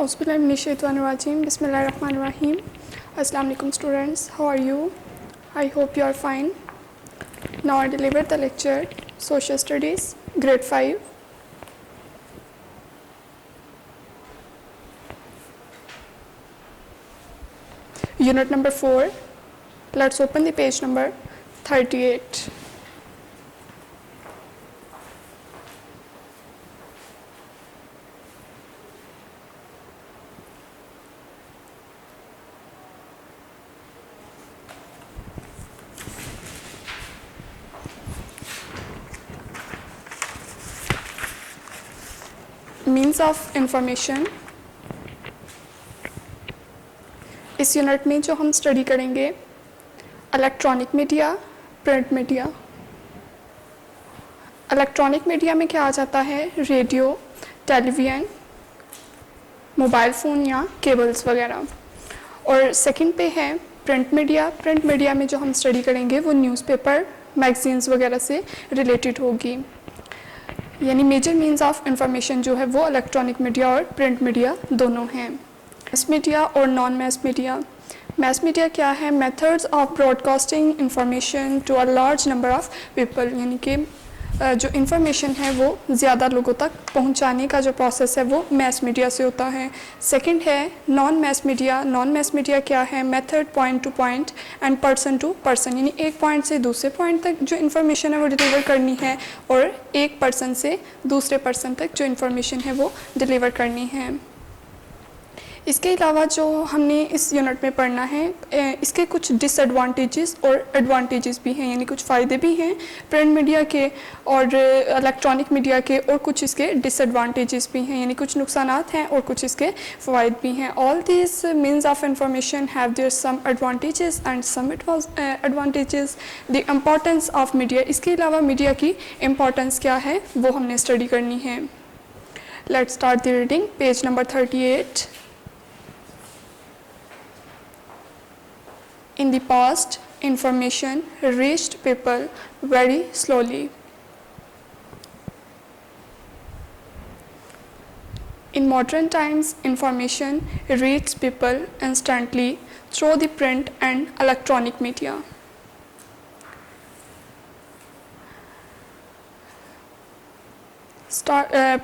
Auzubillahiminash-shaytanir-rajim. Bismillahir-rahmanir-rahim. Assalamu alaikum students. How are you? I hope you are fine. Now I deliver the lecture Social Studies, Grade 5. Unit number 4. Let's open the page number 38. Means of information. इस unit में जो हम study करेंगे electronic media, print media. Electronic media में क्या आ जाता है? Radio, television, mobile phone या केबल्स वगैरह। और सेकंड पे है प्रिंट मीडिया। प्रिंट मीडिया में जो हम स्टडी करेंगे वो न्यूज़पेपर, मैगजीन्स वगैरह से रिलेटेड होगी। यानी मेजर मीन्स ऑफ इंफॉर्मेशन जो है वो इलेक्ट्रॉनिक मीडिया और प्रिंट मीडिया दोनों हैं। मैस मीडिया और non mass media. Mass media क्या है? Methods of broadcasting information to a large number of people. यानी कि जो इंफॉर्मेशन है वो ज़्यादा लोगों तक पहुंचाने का जो प्रोसेस है वो मैस मीडिया से होता है। सेकंड है non mass media. Non mass media क्या है? Method point to point and person to person. यानी एक पॉइंट से दूसरे पॉइंट तक जो इन्फॉर्मेशन है वो डिलीवर करनी है और एक पर्सन से दूसरे पर्सन तक जो इन्फॉर्मेशन है वो डिलीवर करनी है। इसके अलावा जो हमने इस यूनिट में पढ़ना है इसके कुछ डिसएडवांटेजेस और एडवांटेजेस भी हैं। यानी कुछ फ़ायदे भी हैं प्रिंट मीडिया के और इलेक्ट्रॉनिक मीडिया के, और कुछ इसके डिसएडवांटेजेस भी हैं। यानी कुछ नुकसानात हैं और कुछ इसके फ़वाइद भी हैं। All this means of information have their some advantages and some advantages. The importance of media. इसके अलावा मीडिया की इम्पॉर्टेंस क्या है वो हमने स्टडी करनी है। Let's start the reading. Page number 38। In the past, information reached people very slowly. In modern times, information reaches people instantly through the print and electronic media.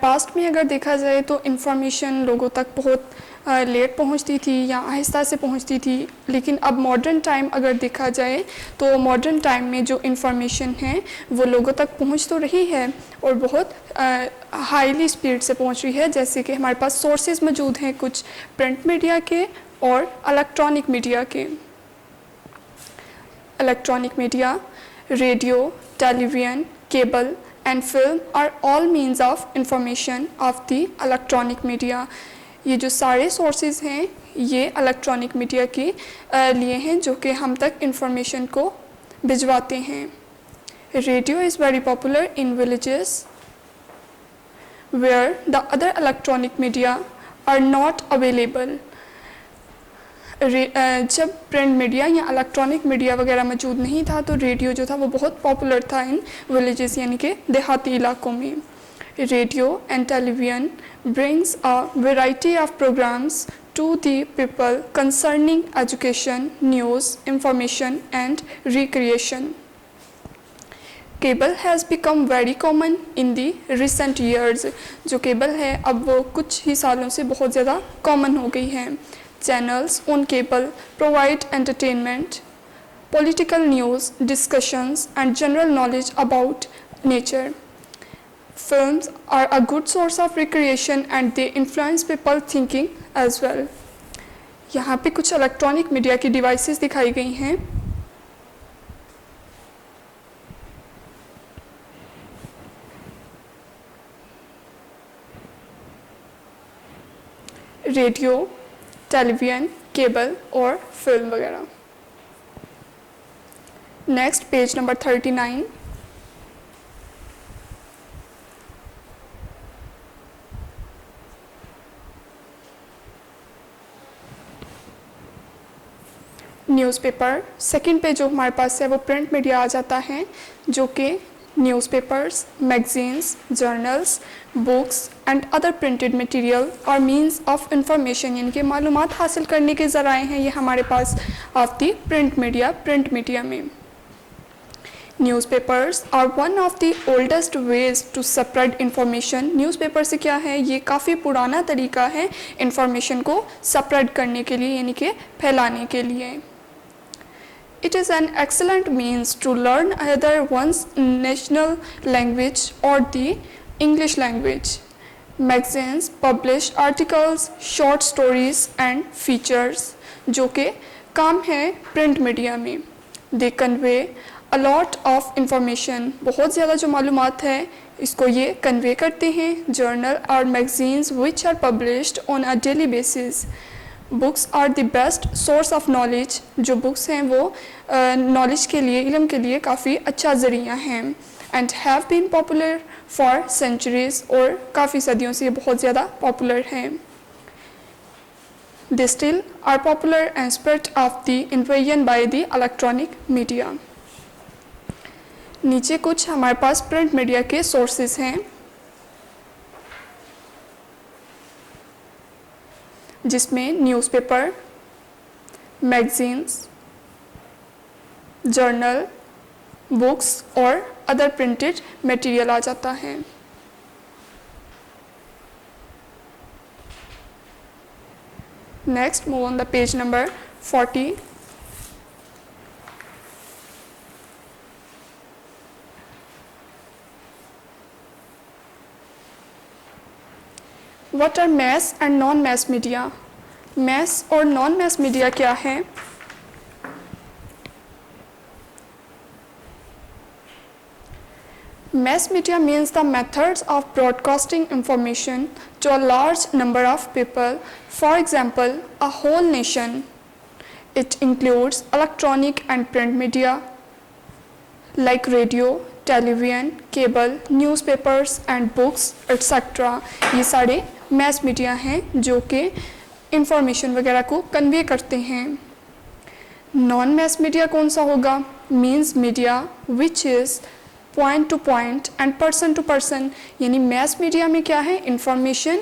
Past में अगर देखा जाए तो इंफॉर्मेशन लोगों तक बहुत लेट पहुंचती थी या आहिस्ता से पहुंचती थी, लेकिन अब मॉडर्न टाइम अगर देखा जाए तो मॉडर्न टाइम में जो इंफॉर्मेशन है वो लोगों तक पहुंच तो रही है और बहुत हाईली स्पीड से पहुंच रही है। जैसे कि हमारे पास सोर्सेज मौजूद हैं कुछ प्रिंट मीडिया के और इलेक्ट्रॉनिक मीडिया के। Electronic media, radio, television, cable and film are all means of information of the electronic media. ये जो सारे sources हैं ये electronic media के लिए हैं जो कि हम तक information को भिजवाते हैं। Radio is very popular in villages where the other electronic media are not available. जब प्रिंट मीडिया या इलेक्ट्रॉनिक मीडिया वगैरह मौजूद नहीं था तो रेडियो जो था वो बहुत पॉपुलर था इन विलेजेस यानी कि देहाती इलाकों में। Radio and television brings a variety of programmes to the people concerning education, news, information and recreation. Cable has become very common in the recent years. जो केबल है अब वो कुछ ही सालों से बहुत ज़्यादा कॉमन हो गई है। Channels on cable provide entertainment, political news, discussions, and general knowledge about nature. Films are a good source of recreation and they influence people thinking as well. यहाँ पे कुछ इलेक्ट्रॉनिक मीडिया की डिवाइसेस दिखाई गई हैं। रेडियो, टेलीविज़न, केबल और film वगैरह। Next page number 39। Newspaper. Second पे जो हमारे पास है वो प्रिंट मीडिया आ जाता है जो कि newspapers, magazines, journals, books and other printed material or means of information, यानी कि मालूमात हासिल करने के ज़राए हैं ये हमारे पास of the print media में. Newspapers are one of the oldest ways to spread information. Newspaper से क्या है, ये काफ़ी पुराना तरीका है information को spread करने के लिए, यानी कि फैलाने के लिए. It is an excellent means to learn either one's national language or the English language. Magazines publish articles, short stories and features जो कि काम है print media में. They convey a lot of information, बहुत ज़्यादा जो मालूमात है इसको ये convey करते हैं. Journal or magazines which are published on a daily basis. Books are the best source of knowledge. जो books हैं वो knowledge के लिए, इल्म के लिए काफ़ी अच्छा ज़रिया हैं. And have been popular for centuries, और काफ़ी सदियों से ये बहुत ज़्यादा popular हैं. They still are popular and spread of the invasion by the electronic media. नीचे कुछ हमारे पास प्रिंट मीडिया के सोर्सेज हैं जिसमें न्यूज़पेपर, मैगजीन्स, जर्नल, बुक्स और अदर प्रिंटेड मटेरियल आ जाता है. Next move on the page number 40. What are mass and non-mass media? Mass और non-mass media क्या है? Mass media means the methods of broadcasting information to a large number of people. For example, a whole nation. It includes electronic and print media like radio, television, cable, newspapers and books, etc. ये सारे mass media हैं जो कि information वगैरह को convey करते हैं. Non-mass media कौन सा होगा? Means media which is point to point and person to person. यानी mass media में क्या है? Information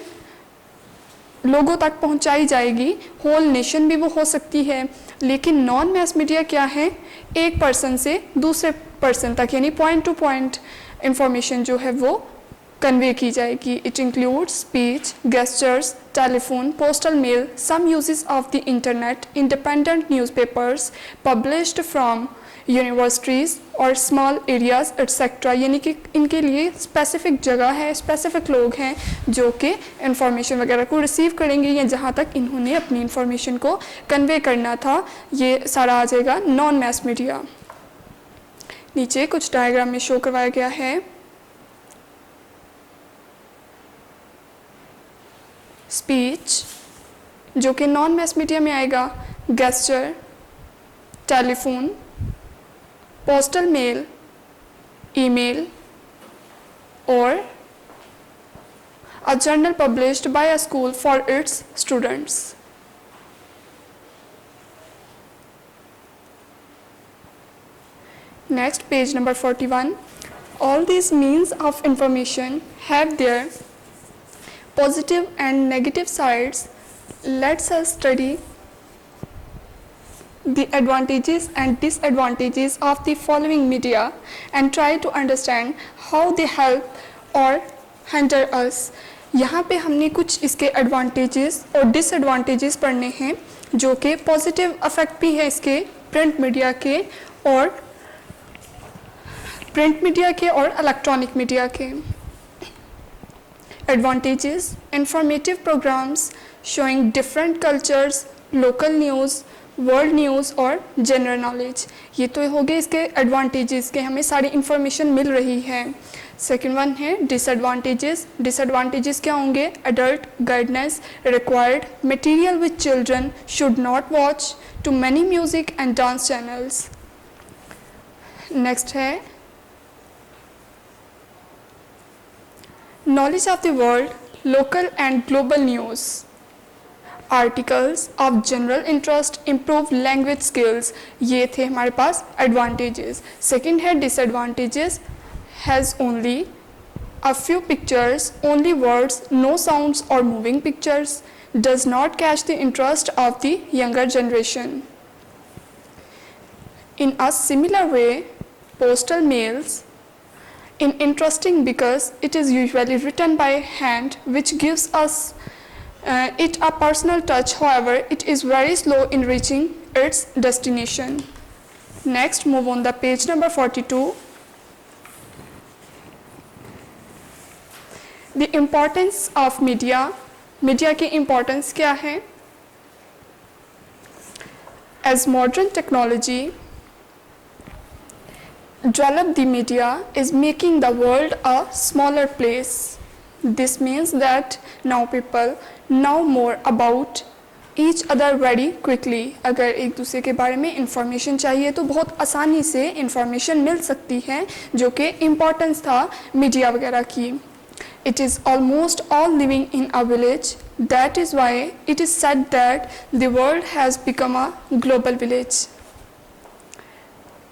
लोगों तक पहुंचाई जाएगी, whole nation भी वो हो सकती है. लेकिन नॉन मैस मीडिया क्या है? एक पर्सन से दूसरे पर्सन तक, यानी पॉइंट टू पॉइंट इंफॉर्मेशन जो है वो कन्वे की जाएगी. It includes speech, gestures, telephone, postal mail, some uses of the internet, independent newspapers published from universities और स्मॉल एरियाज एट्सेट्रा. यानी कि इनके लिए स्पेसिफिक जगह है, स्पेसिफिक लोग हैं जो कि इंफॉर्मेशन वगैरह को रिसीव करेंगे या जहाँ तक इन्होंने अपनी इंफॉर्मेशन को कन्वे करना था. ये सारा आ जाएगा नॉन मैस मीडिया. नीचे कुछ डायग्राम में शो करवाया गया है. स्पीच जो कि नॉन मैस मीडिया में आएगा, gesture, telephone, postal mail, email or a journal published by a school for its students. Next, page number 41. All these means of information have their positive and negative sides. Let's study the advantages and disadvantages of the following media and try to understand how they help or hinder us. यहाँ पे हमने कुछ इसके advantages और disadvantages पढ़ने हैं जो कि positive effect भी है इसके print media के और electronic media के. Advantages: informative programs showing different cultures, local news, world news और जनरल नॉलेज. ये तो हो गए इसके एडवांटेजेस के, हमें सारी इंफॉर्मेशन मिल रही है. सेकंड वन है डिसएडवांटेजेस. डिसएडवांटेजेस क्या होंगे? Adult guidance required, material with children should not watch, too many music and dance channels. Next है knowledge of the world, local and global news, articles of general interest, improve language skills. ये थे हमारे पास advantages. Second है disadvantages, has only a few pictures, only words, no sounds or moving pictures, does not catch the interest of the younger generation. In a similar way, postal mails is interesting because it is usually written by hand, which gives us it a personal touch. However, it is very slow in reaching its destination. Next, move on the page number 42. The importance of media. Media की importance क्या है? As modern technology develop, the media is making the world a smaller place. This means that now people know more about each other very quickly. अगर एक दूसरे के बारे में information चाहिए तो बहुत आसानी से इंफॉर्मेशन मिल सकती है, जो कि इम्पोर्टेंस था मीडिया वगैरह की. It is almost all living in a village. That is why it is said that the world has become a global village.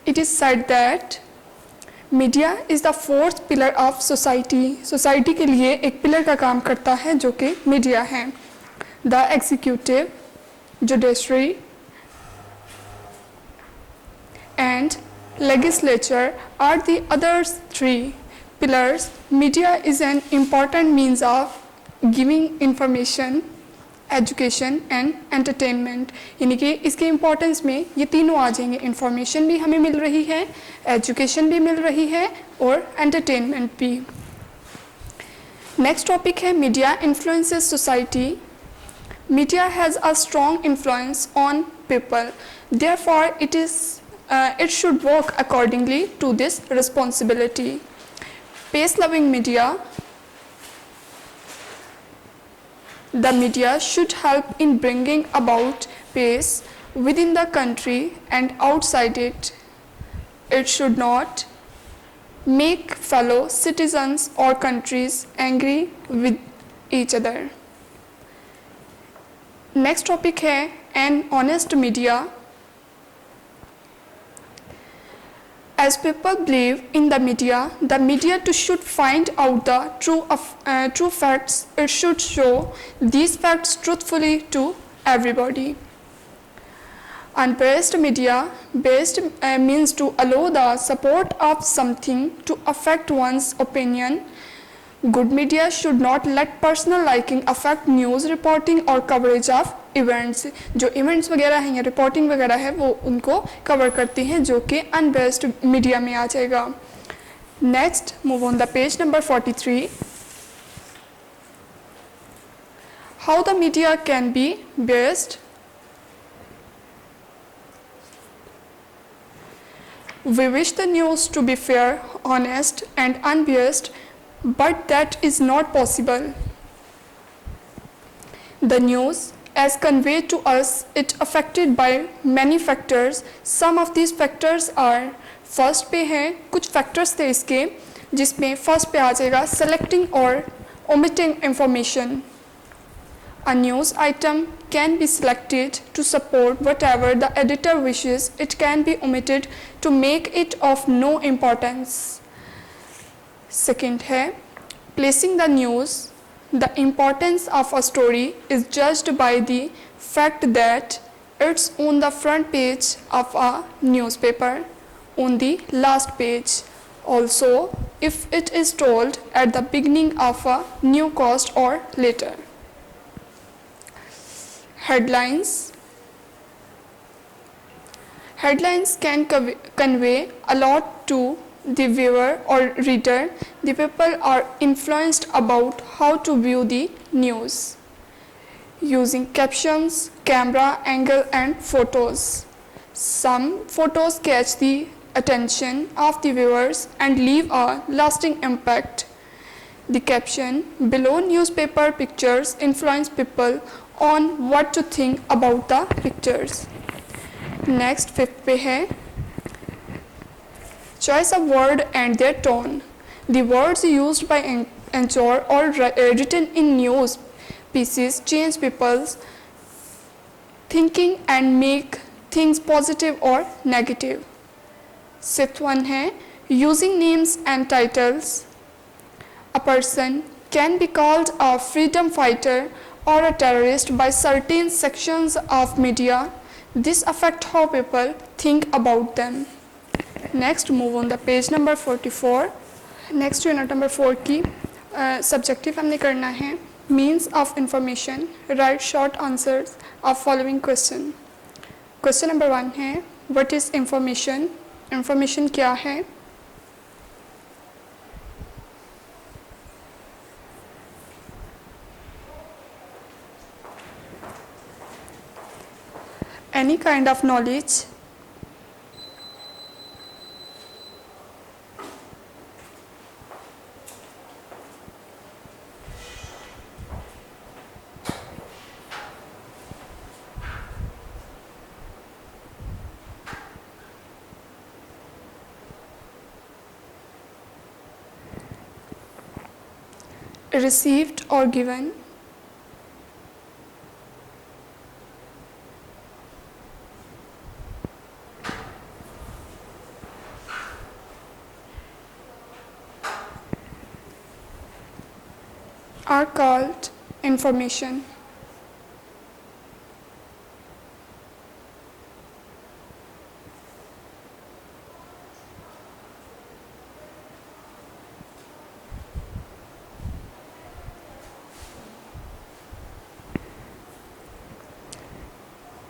It is said that media is the fourth pillar of society. Society के लिए एक pillar का काम करता है जो कि media है. The executive, judiciary and legislature are the other three pillars. Media is an important means of giving information, education and entertainment. यानी कि इसके इम्पोर्टेंस में ये तीनों आ जाएंगे. इंफॉर्मेशन भी हमें मिल रही है, एजुकेशन भी मिल रही है और एंटरटेनमेंट भी. नेक्स्ट टॉपिक है media influences society. Media has a strong influence on people. Therefore, it should work accordingly to this responsibility. Peace-loving media. The media should help in bringing about peace within the country and outside it. It should not make fellow citizens or countries angry with each other. Next topic है an honest media. As people believe in the media to should find out the true facts. It should show these facts truthfully to everybody. Unbiased media. Based means to allow the support of something to affect one's opinion. Good media should not let personal liking affect news reporting or coverage of events. जो events वगैरह हैं या reporting वगैरह है वो उनको cover करती हैं, जो कि अनबेस्ड मीडिया में आ जाएगा. Next, move on the page number 43. How the media can be based. We wish the news to be fair, honest and unbiased, but that is not possible. The news as conveyed to us, it affected by many factors. Some of these factors are, first पे है कुछ factors थे इसके, जिसमें first पे आ जाएगा selecting or omitting information. A news item can be selected to support whatever the editor wishes. It can be omitted to make it of no importance. Second है placing the news. The importance of a story is judged by the fact that it's on the front page of a newspaper, on the last page. Also, if it is told at the beginning of a new cost or later. Headlines. Headlines can convey a lot to the viewer or reader. The people are influenced about how to view the news using captions, camera angle and photos. Some photos catch the attention of the viewers and leave a lasting impact. The caption below newspaper pictures influence people on what to think about the pictures. Next, fifth पे है choice of word and their tone. The words used by anchor or written in news pieces change people's thinking and make things positive or negative. Sixth one है Using names and titles, a person can be called a freedom fighter or a terrorist by certain sections of media. This affects how people think about them. Next, move on the page number 44. Next unit number 4 की subjective हमने करना है means of information, right short answers of following question. Question number 1 है what is information, information क्या है। Any kind of knowledge received or given, are called information.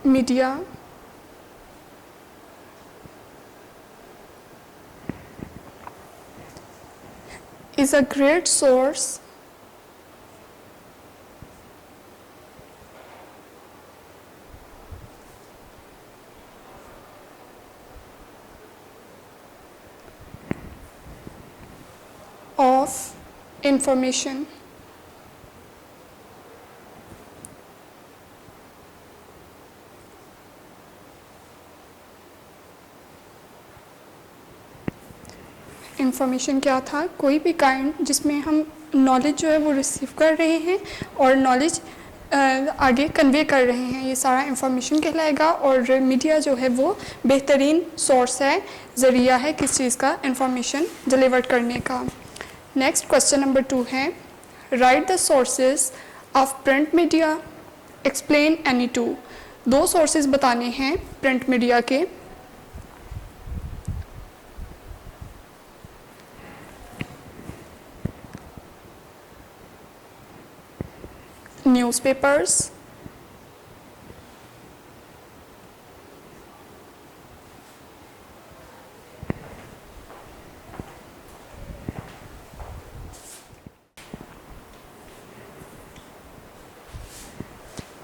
Media, is a great source of information. Information क्या था, कोई भी kind जिसमें हम knowledge जो है वो रिसीव कर रहे हैं और नॉलेज आगे कन्वे कर रहे हैं, ये सारा इंफॉर्मेशन कहलाएगा। और मीडिया जो है वो बेहतरीन सोर्स है, ज़रिया है किस चीज़ का, इंफॉर्मेशन डिलीवर करने का। नेक्स्ट क्वेश्चन नंबर 2 है right the sources of print media, explain any two. 2 sources बताने हैं प्रिंट मीडिया के। newspapers,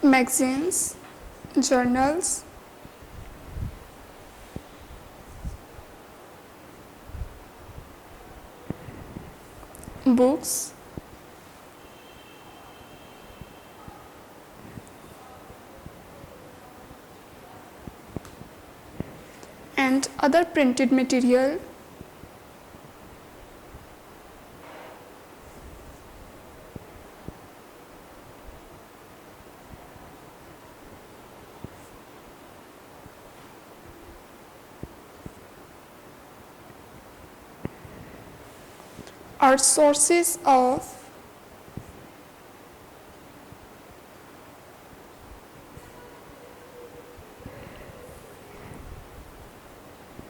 magazines, journals, books, and other printed material are sources of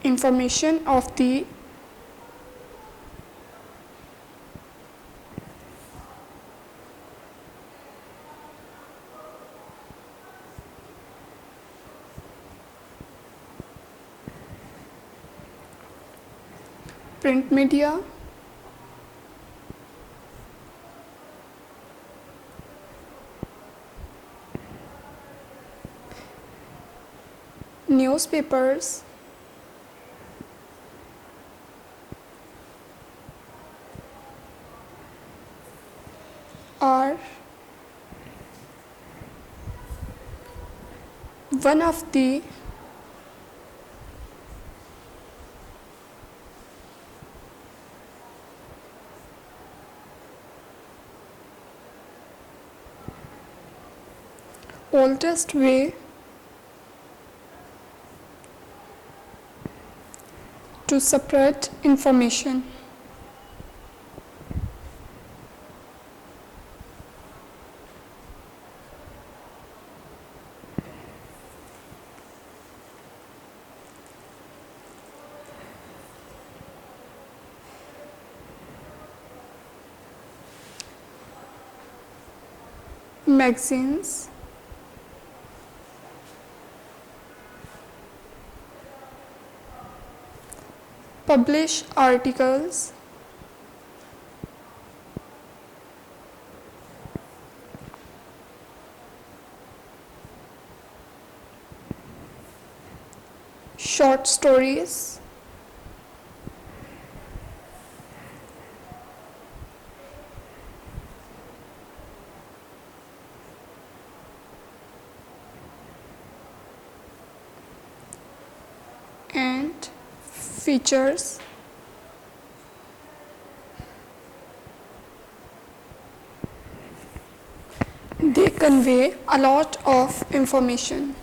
information of the print media, newspapers, are one of the oldest way to spread information. Magazines, publish articles, short stories, and features. They convey a lot of information.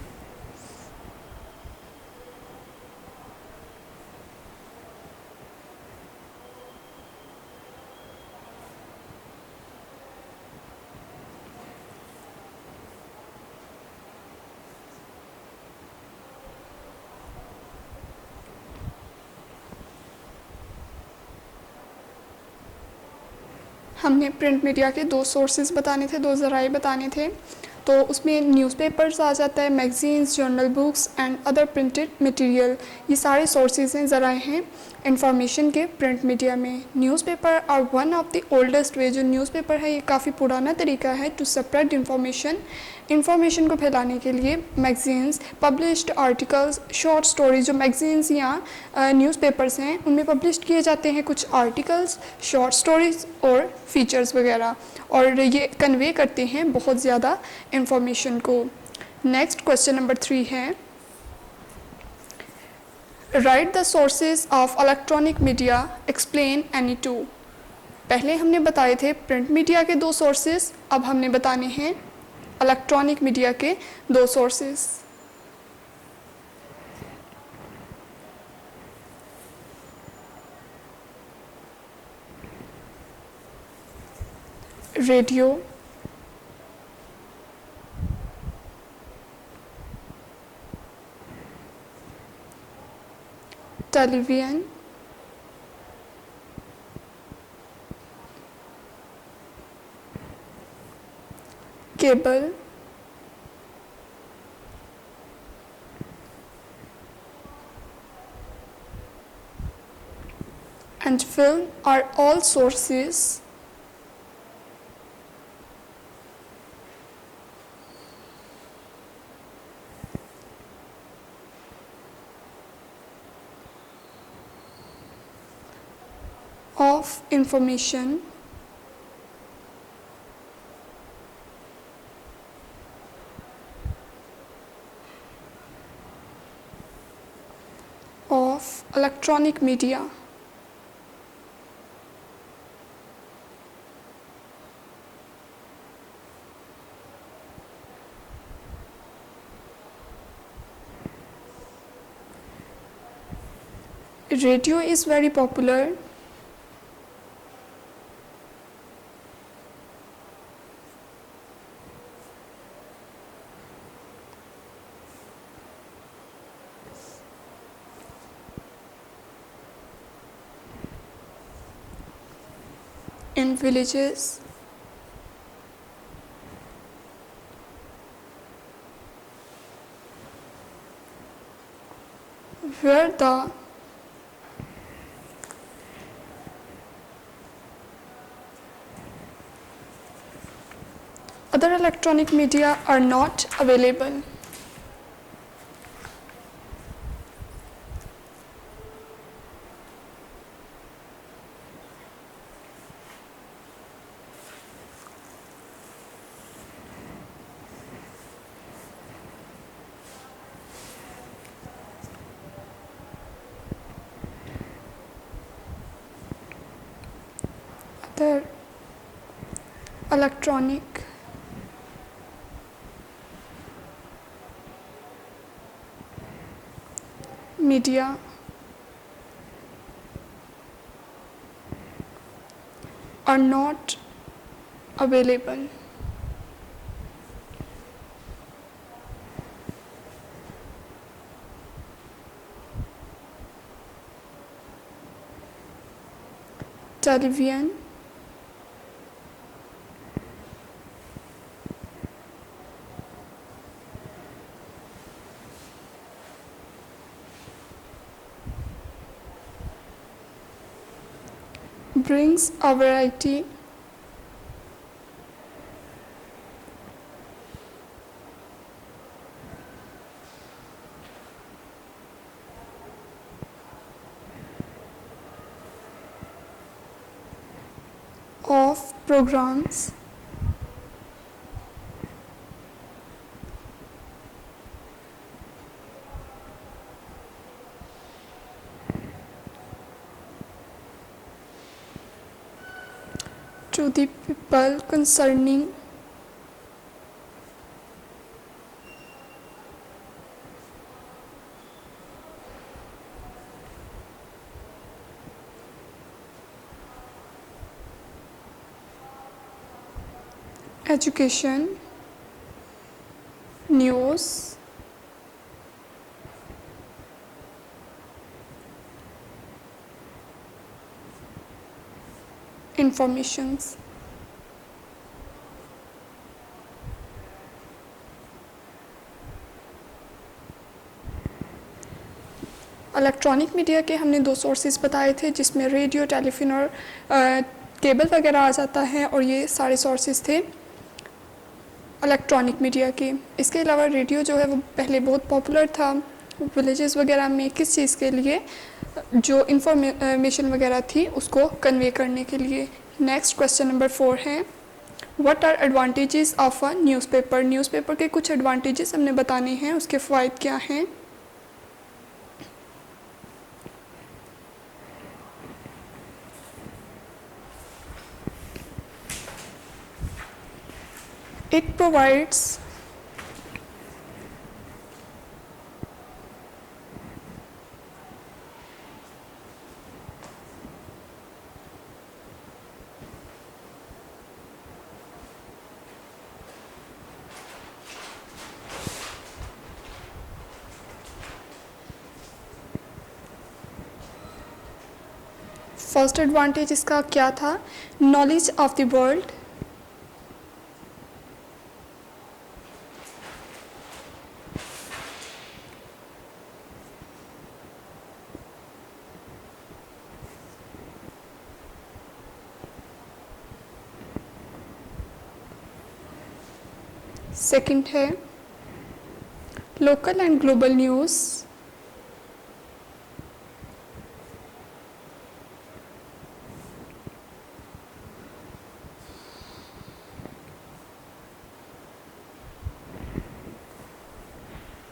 हमने print media के दो sources बताने थे, दो ज़राए बताने थे, तो उसमें न्यूज़पेपर्स आ जाता है, magazines, journal books and other printed material, ये सारे सोर्सेज हैं, ज़राए हैं इंफॉर्मेशन के प्रिंट मीडिया में। Newspaper are one of the oldest way, जो न्यूज़पेपर है ये काफ़ी पुराना तरीका है टू स्प्रेड इंफॉर्मेशन को फैलाने के लिए। Magazines, published articles, short stories, जो मैगज़ीन्स या न्यूज़पेपर्स हैं उनमें पब्लिश किए जाते हैं कुछ आर्टिकल्स, शॉर्ट स्टोरीज और फीचर्स वगैरह, और ये कन्वे करते हैं बहुत ज़्यादा इंफॉर्मेशन को। नेक्स्ट क्वेश्चन नंबर 3 है, right the sources of electronic media, explain any two. पहले हमने बताए थे प्रिंट मीडिया के दो सोर्सेज, अब हमने बताने हैं इलेक्ट्रॉनिक मीडिया के दो sources. Radio, television, cable, and film are all sources of information of electronic media. Radio is very popular. In villages, where the other electronic media are not available. Other electronic media are not available. Television, brings a variety of programs to the people concerning education, news, informations. Electronic media के हमने दो sources बताए थे, जिसमें radio, telephone और cable वगैरह आ जाता है, और ये सारे सोर्सेज थे इलेक्ट्रॉनिक मीडिया के। इसके अलावा रेडियो जो है वो पहले बहुत पॉपुलर था विलेजेस वगैरह में, किस चीज़ के लिए, जो इंफॉर्मेशन वगैरह थी उसको कन्वे करने के लिए। नेक्स्ट क्वेश्चन नंबर 4 है, what are advantages of a newspaper. Newspaper के कुछ एडवांटेजेस हमने बताने हैं, उसके फ़ायदे क्या हैं। It provides फर्स्ट एडवांटेज इसका क्या था, knowledge of the world. Second है local and global news.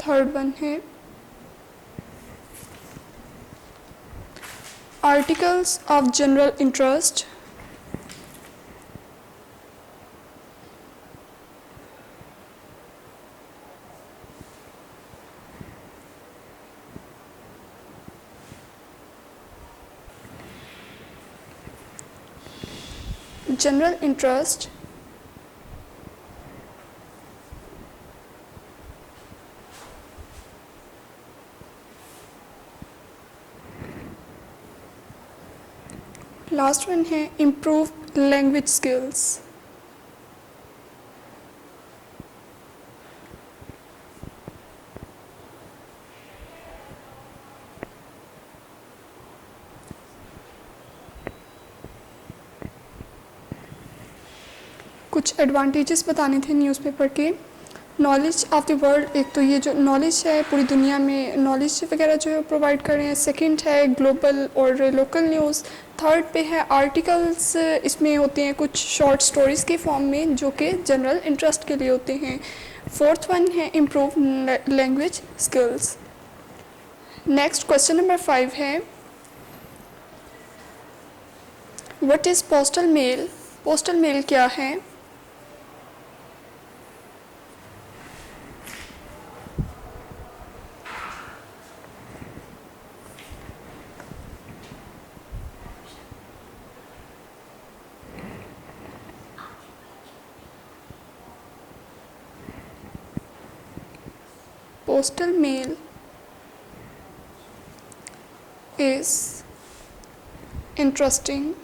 Third one है articles of general interest. General interest last one है इम्प्रूव लैंग्वेज स्किल्स। कुछ एडवांटेजेस बताने थे न्यूज़पेपर के। नॉलेज ऑफ द वर्ल्ड, एक तो ये जो नॉलेज है पूरी दुनिया में नॉलेज वगैरह जो है प्रोवाइड कर रहे हैं। सेकंड है ग्लोबल और लोकल न्यूज़। थर्ड पे है आर्टिकल्स, इसमें होते हैं कुछ शॉर्ट स्टोरीज़ के फॉर्म में जो कि जनरल इंटरेस्ट के लिए होते हैं। फोर्थ वन है improve language skills. Next question number 5 है, what is postal mail. Postal mail क्या है। Postal mail is interesting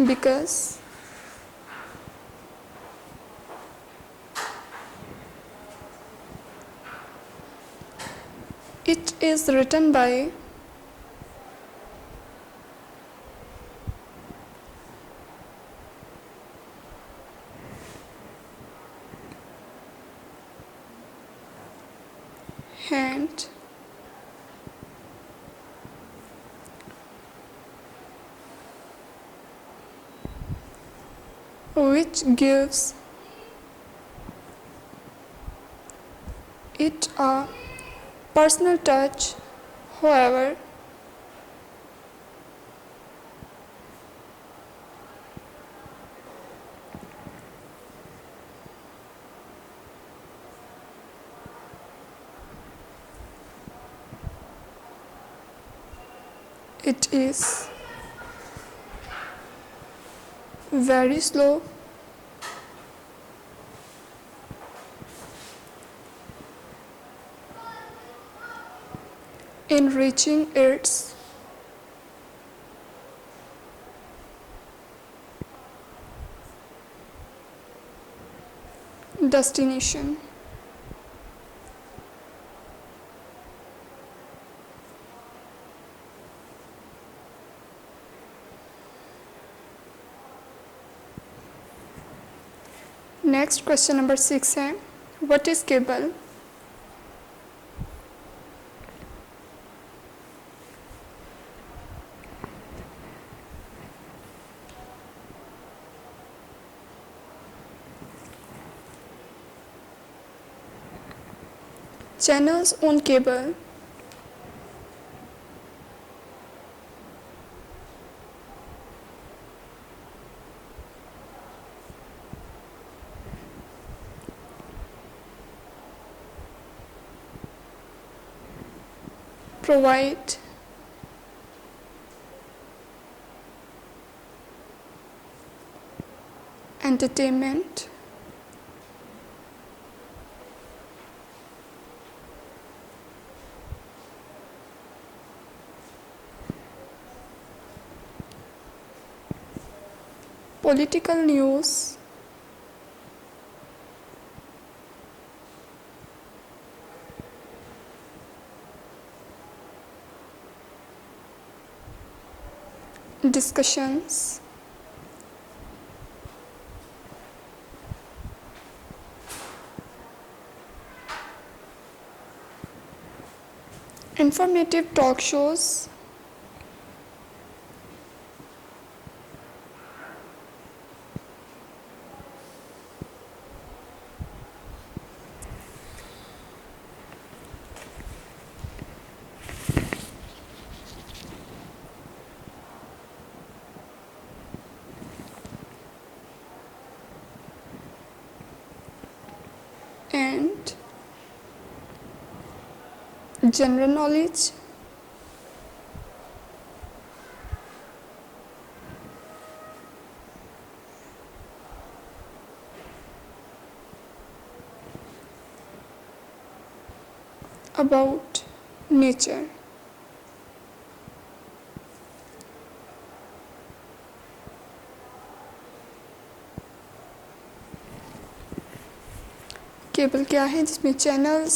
because it is written by hand, which gives it a personal touch. However, it is very slow in reaching its destination. Next question number 6 है, what is cable? Channels on cable provide entertainment, political news, discussions, informative talk shows, and general knowledge. About nature. Cable क्या है? जिसमें channels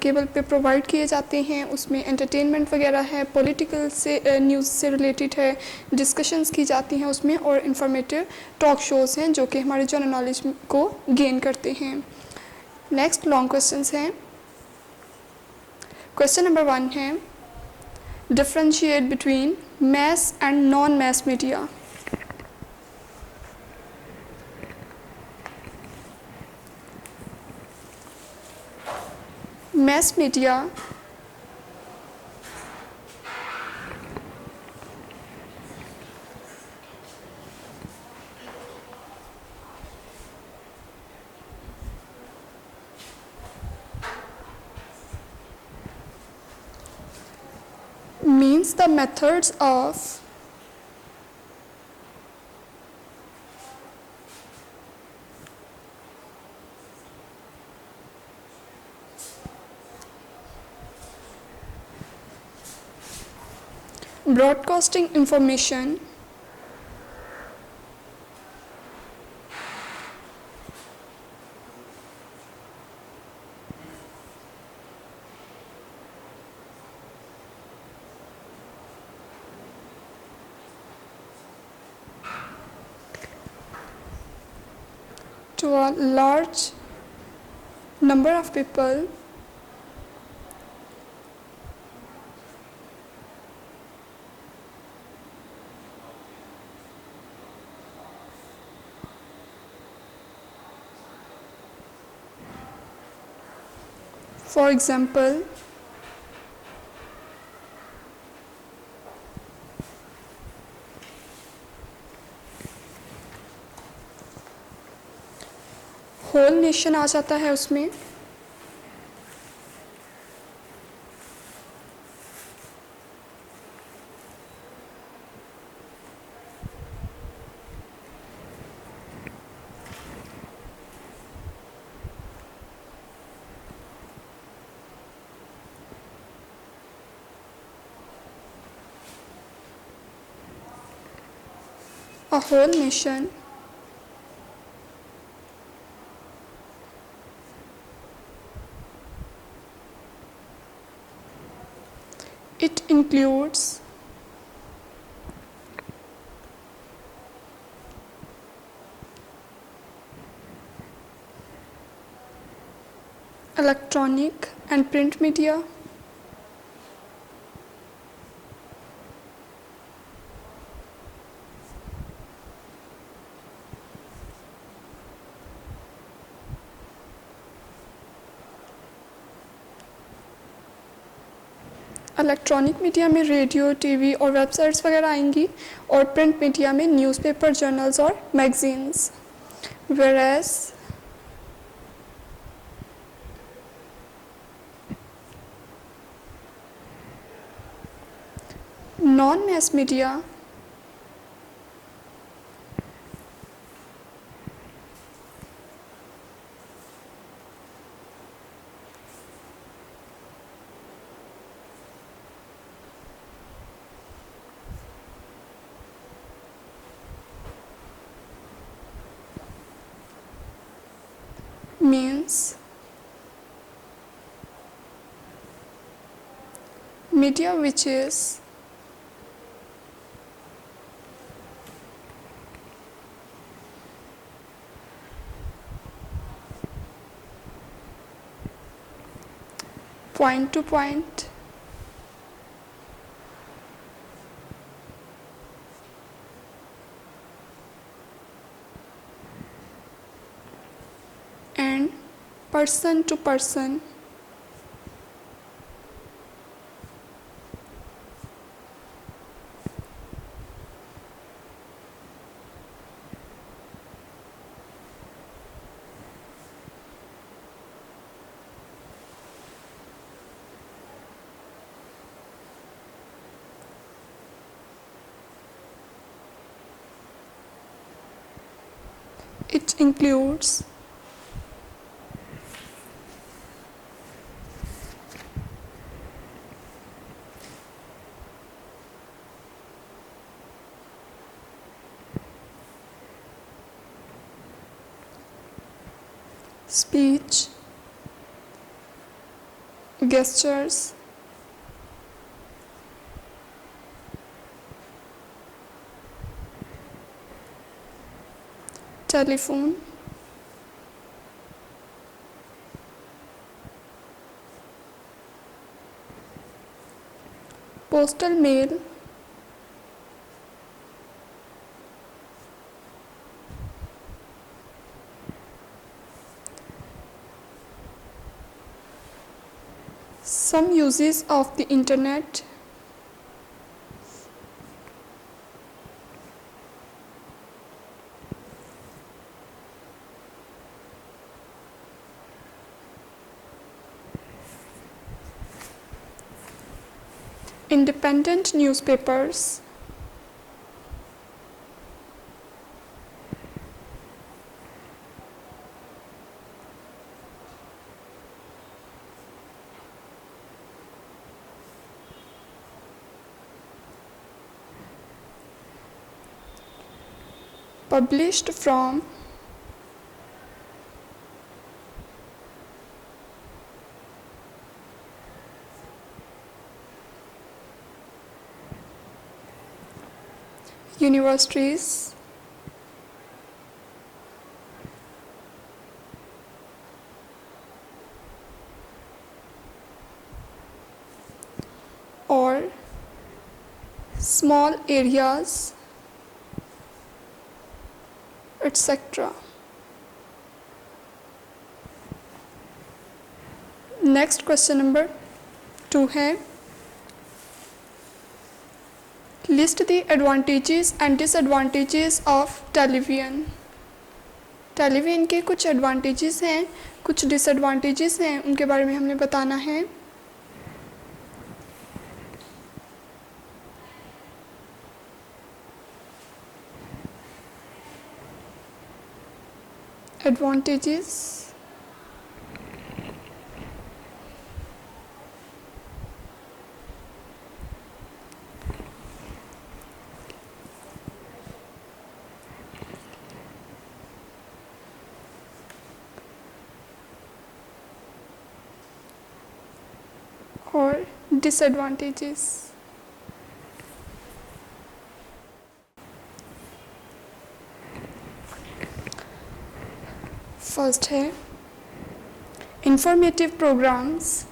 cable पे provide किए जाते हैं, उसमें entertainment वगैरह है, पॉलिटिकल से न्यूज़ से रिलेटेड है, डिस्कशंस की जाती हैं उसमें, और इन्फॉर्मेटिव टॉक शोज़ हैं जो कि हमारे जनरल नॉलेज को गेन करते हैं। नेक्स्ट लॉन्ग क्वेश्चंस हैं। क्वेश्चन नंबर 1 है, differentiate between mass and non mass media. Mass media means means the methods of broadcasting information to a large number of people for example whole nation आ जाता है उसमें a whole nation it includes electronic and print media, electronic media में radio TV और websites वगैरह आएंगी और print media में न्यूज़पेपर जर्नल्स और magazines whereas non mass media means media which is point to point and person to person it includes speech, gestures, telephone, postal mail, some uses of the internet, independent newspapers, published from universities, or small areas, etc. Next question number 2 है, list the advantages and disadvantages of television. Television के कुछ advantages हैं, कुछ disadvantages हैं, उनके बारे में हमने बताना है। एडवांटेजेस, और डिसएडवांटेजेस। फर्स्ट है informative programmes,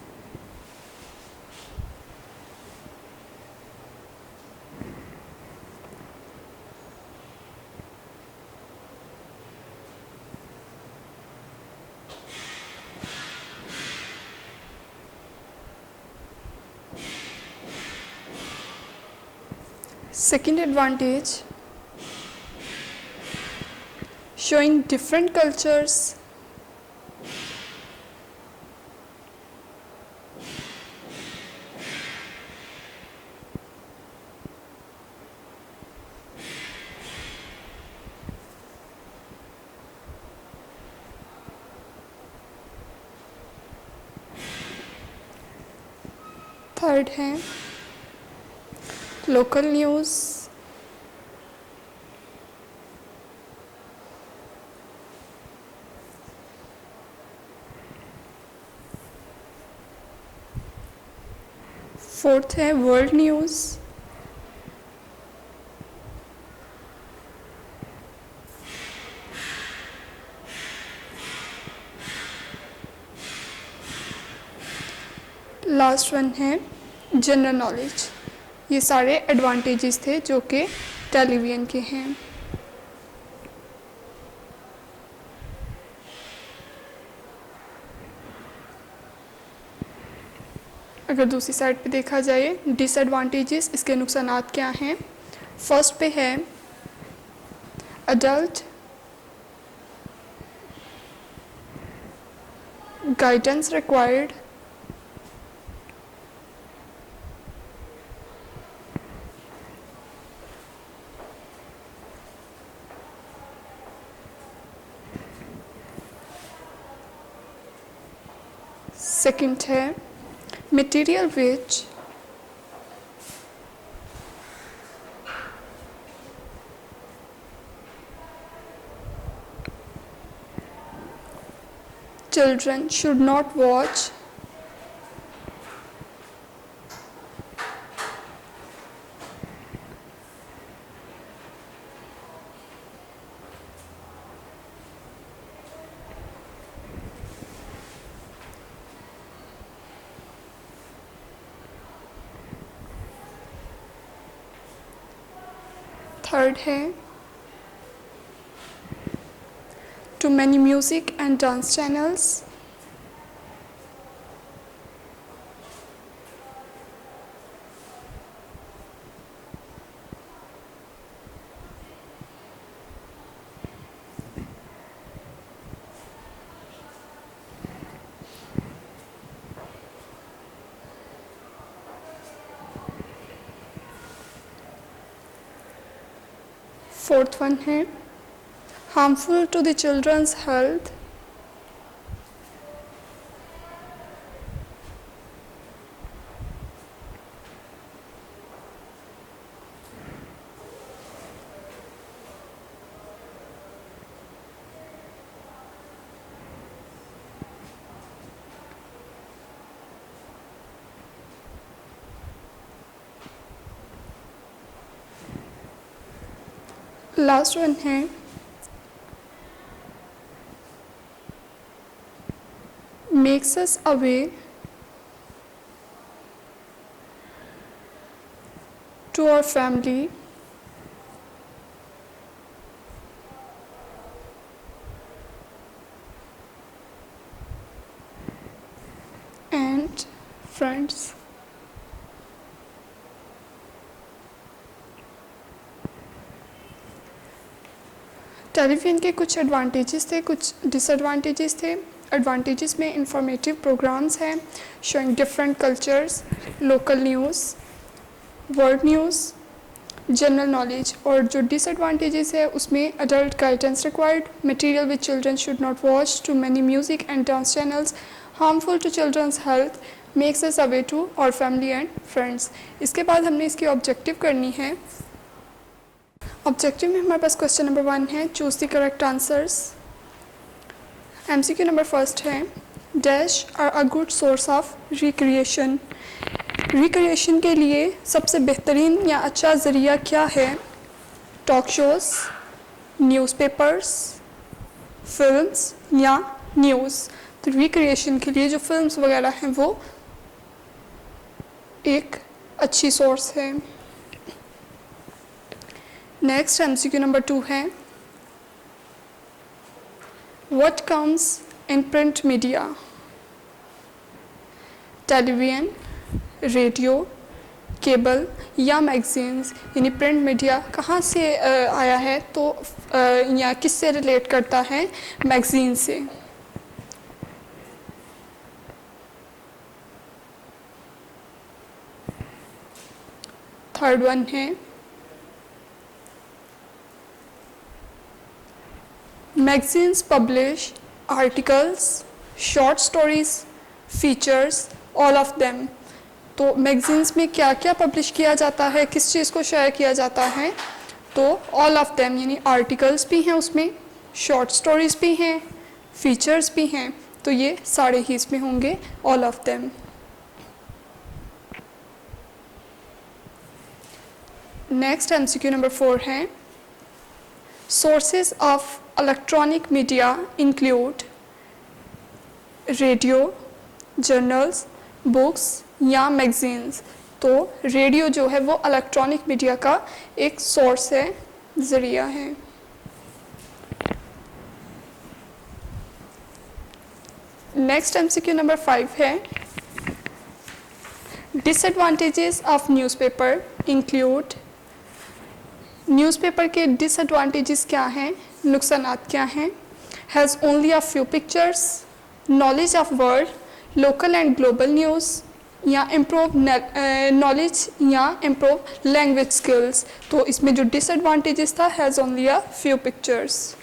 second advantage, showing different cultures, third है लोकल न्यूज़, फोर्थ है वर्ल्ड न्यूज़, लास्ट वन है जनरल नॉलेज। ये सारे एडवांटेजेस थे जो कि टेलीविजन के हैं। अगर दूसरी साइड पे देखा जाए डिसएडवांटेजेस, इसके नुकसानात क्या हैं। फर्स्ट पे है अडल्ट गाइडेंस रिक्वायर्ड, सेकंड है material which children should not watch, third है too many music and dance channels, fourth one है harmful to the children's health. Last one है makes us away to our family and friends. Television के कुछ advantages थे, कुछ disadvantages थे। Advantages में informative programmes हैं showing different cultures, local news, world news, general knowledge. और जो डिसएडवांटेजेस है उसमें adult guidance required, material which children should not watch, too many music and dance channels, harmful to children's health, makes us away to our family and friends. इसके बाद हमने इसकी objective करनी है। ऑब्जेक्टिव में हमारे पास क्वेश्चन नंबर 1 है choose the correct answers. MCQ number first है dash are a good source of recreation. Recreation के लिए सबसे बेहतरीन या अच्छा ज़रिया क्या है? टॉक शोज़, न्यूज़पेपर्स, फिल्म्स या न्यूज़। तो रिक्रिएशन के लिए जो फिल्म्स वगैरह हैं वो एक अच्छी सोर्स है। नेक्स्ट एमसीक्यू नंबर 2 है what comes in print media? Television, radio, cable या मैगजीन्स। यानी प्रिंट मीडिया कहाँ से आया है तो या किससे रिलेट करता है? मैगजीन से। थर्ड वन है magazines publish articles, short stories, features, all of them. तो मैगजीन्स में क्या क्या पब्लिश किया जाता है, किस चीज़ को शेयर किया जाता है? तो ऑल ऑफ देम, यानी आर्टिकल्स भी हैं उसमें, शॉर्ट स्टोरीज भी हैं, फीचर्स भी हैं। तो ये सारे ही इसमें होंगे, all of them. Next MCQ number 4 है sources of electronic media include radio, journals, books या मैगजीन्स। तो रेडियो जो है वो इलेक्ट्रॉनिक मीडिया का एक सोर्स है, ज़रिया है। नेक्स्ट एमसीक्यू नंबर 5 है disadvantages of newspaper include. Newspaper के डिसएडवांटेजेस क्या हैं, नुकसानात क्या हैं? Has only a few pictures, knowledge of world, local and global news या इम्प्रूव नॉलेज या इम्प्रूव लैंग्वेज स्किल्स। तो इसमें जो डिसएडवांटेजेस था has only a few pictures.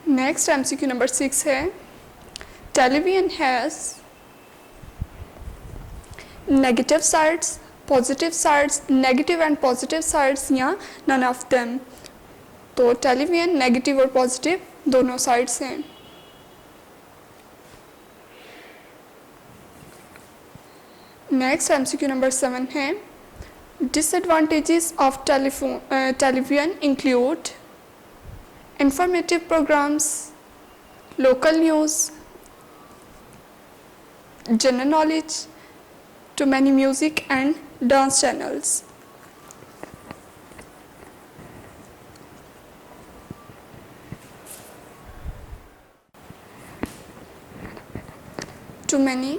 Next MCQ number 6 है television has negative sides, positive sides, negative and positive sides या none of them. तो television negative और पॉजिटिव दोनों साइड्स हैं। नेक्स्ट एमसीक्यू नंबर 7 है disadvantages of television include informative programmes, local news, general knowledge, to many music and dance channels. To many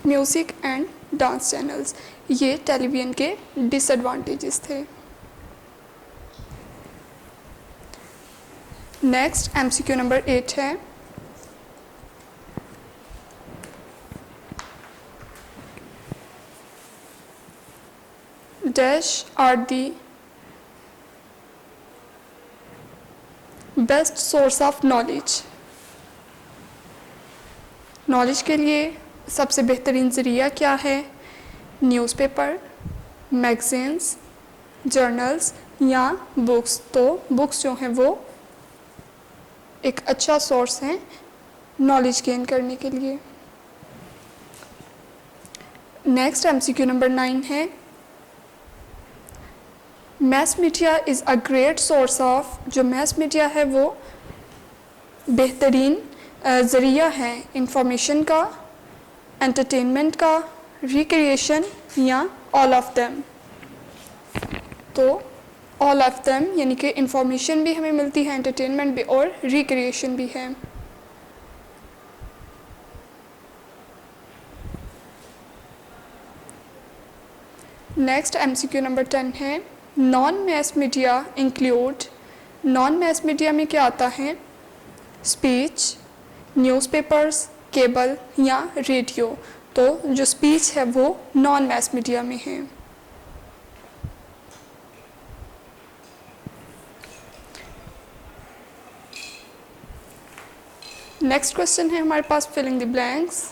music and dance channels. ये television के disadvantages थे। Next MCQ number 8 है dash are the best source of knowledge. Knowledge के लिए सबसे बेहतरीन ज़रिया क्या है? न्यूज़पेपर, मैगज़ीन्स, जर्नल्स या बुक्स। तो बुक्स जो हैं वो एक अच्छा सोर्स है नॉलेज गेन करने के लिए। नेक्स्ट MCQ नंबर 9 है, mass media is a great source of. जो मैस मीडिया है वो बेहतरीन ज़रिया है इंफॉर्मेशन का, एंटरटेनमेंट का, रिक्रिएशन या ऑल ऑफ देम। तो ऑल ऑफ देम यानी कि इंफॉर्मेशन भी हमें मिलती है, एंटरटेनमेंट भी और रिक्रिएशन भी है। नेक्स्ट MCQ नंबर 10 है, non mass media include. Non mass media में क्या आता है? स्पीच, न्यूज़पेपर्स, केबल या रेडियो। तो जो स्पीच है वो नॉन मैस मीडिया में है। नेक्स्ट क्वेश्चन है हमारे पास filling the blanks.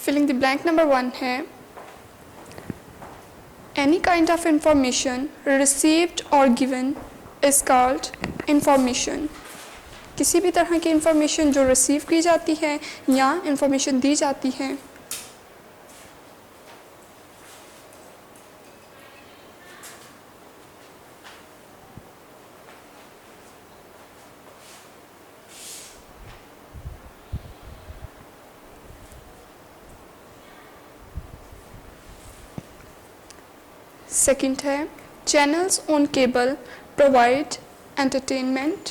Filling the blank number 1 है, any kind of information received और गिवन इज कॉल्ड इंफॉर्मेशन। किसी भी तरह की इंफॉर्मेशन जो रिसीव की जाती है या इंफॉर्मेशन दी जाती है। सेकंड है, channels on cable provide entertainment.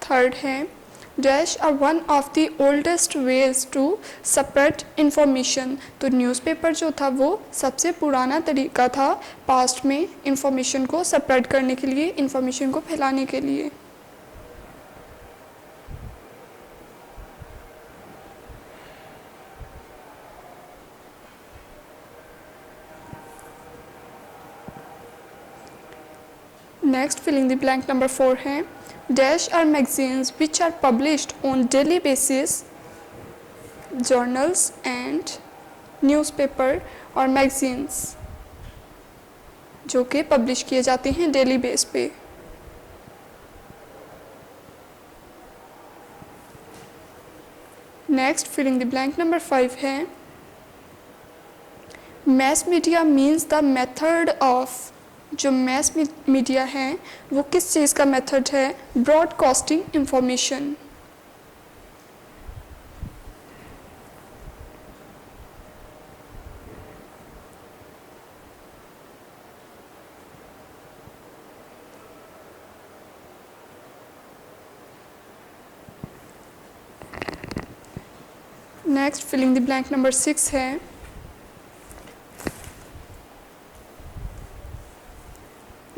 Third है, dash are one of the oldest ways to spread information. तो न्यूज़पेपर जो था वो सबसे पुराना तरीका था पास्ट में इंफॉर्मेशन को स्प्रेड करने के लिए, इंफॉर्मेशन को फैलाने के लिए। Next filling the blank number 4 है, dash are magazines which are published on daily basis. Journals and newspaper और मैगजीन्स जो कि पब्लिश किए जाते हैं डेली बेस पे। Next filling the blank number 5 है, mass media means the method of. जो मैस मीडिया है वो किस चीज़ का मेथड है? Broadcasting information. Next filling the blank number 6 है,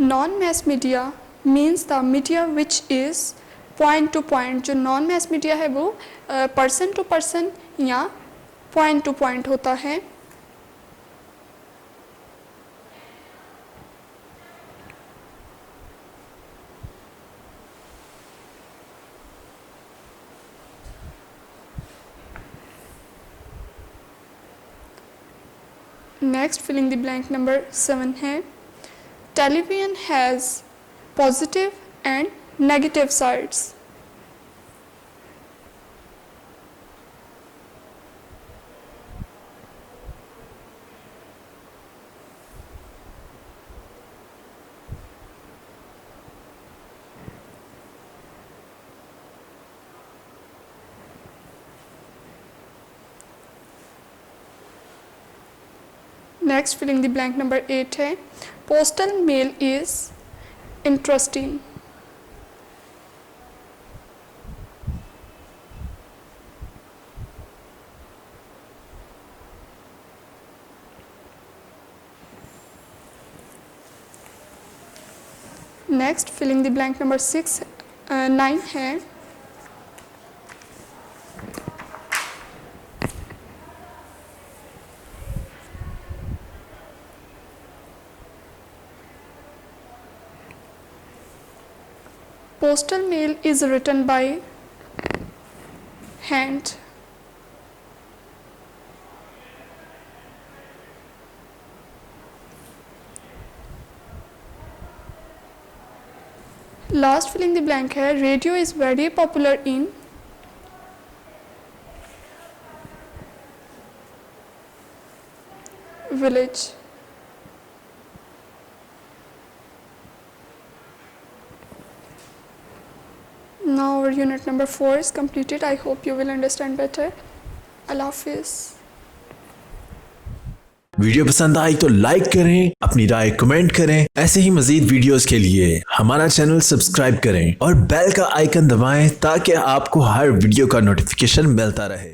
non mass media means the media which is point to point. जो नॉन मैस मीडिया है वो पर्सन टू पर्सन या पॉइंट टू पॉइंट होता है। Next filling the blank number 7 है, television has positive and negative sides. Next filling the blank number 8 है, postal mail is interesting. Next filling the blank number 9 है postal mail is written by hand. Last filling the blank है radio is very popular in village. Now our unit number 4 is completed. I hope you will understand better. Allah Hafiz. Video पसंद आई तो like करें, अपनी राय comment करें। ऐसे ही मजीद videos के लिए हमारा चैनल सब्सक्राइब करें और बेल का आइकन दबाएं ताकि आपको हर वीडियो का नोटिफिकेशन मिलता रहे।